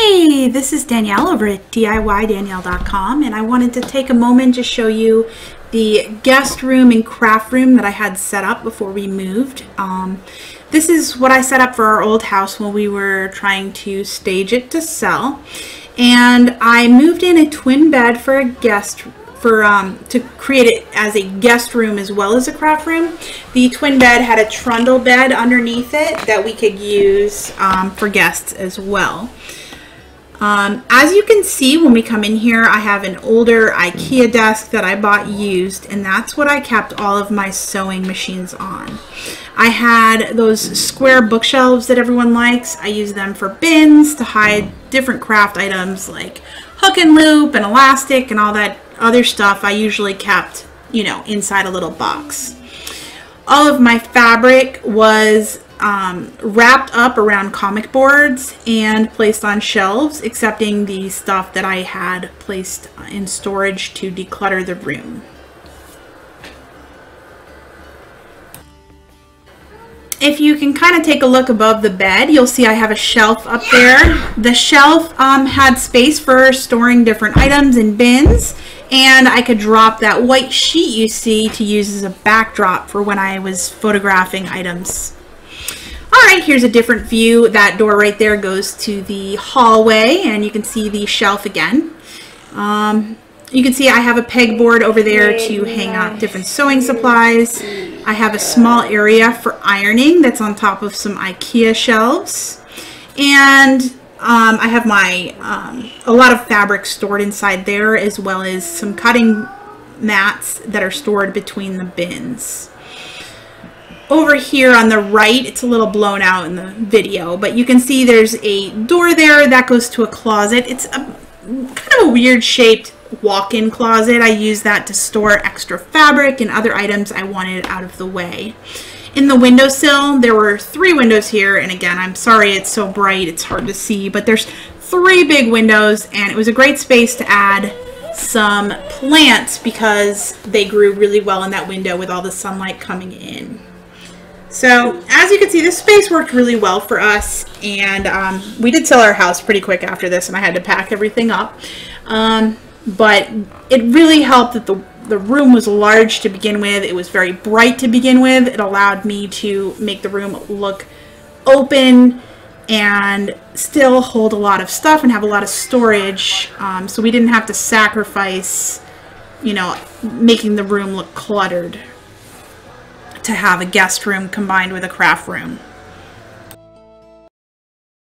Hey, this is Danielle over at DIYDanielle.com, and I wanted to take a moment to show you the guest room and craft room that I had set up before we moved. This is what I set up for our old house when we were trying to stage it to sell, and I moved in a twin bed for a guest to create it as a guest room as well as a craft room. The twin bed had a trundle bed underneath it that we could use for guests as well. As you can see when we come in here, I have an older IKEA desk that I bought used, and that's what I kept all of my sewing machines on. I had those square bookshelves that everyone likes. I use them for bins to hide different craft items like hook and loop and elastic and all that other stuff I usually kept, you know, inside a little box. All of my fabric was wrapped up around comic boards and placed on shelves, excepting the stuff that I had placed in storage to declutter the room. If you can kind of take a look above the bed, you'll see I have a shelf up there. The shelf had space for storing different items in bins, and I could drop that white sheet you see to use as a backdrop for when I was photographing items. Alright, here's a different view. That door right there goes to the hallway, and you can see the shelf again. You can see I have a pegboard over there to hang out different sewing supplies. I have a small area for ironing that's on top of some IKEA shelves. And I have my a lot of fabric stored inside there, as well as some cutting mats that are stored between the bins. Over here on the right, it's a little blown out in the video, but you can see there's a door there that goes to a closet. It's a kind of a weird shaped walk-in closet. I use that to store extra fabric and other items I wanted out of the way. In the windowsill, there were 3 windows here, and again, I'm sorry it's so bright, it's hard to see, but there's 3 big windows, and it was a great space to add some plants because they grew really well in that window with all the sunlight coming in. So as you can see, this space worked really well for us, and we did sell our house pretty quick after this, and I had to pack everything up. But it really helped that the room was large to begin with. It was very bright to begin with. It allowed me to make the room look open and still hold a lot of stuff and have a lot of storage, so we didn't have to sacrifice, you know, making the room look cluttered to have a guest room combined with a craft room.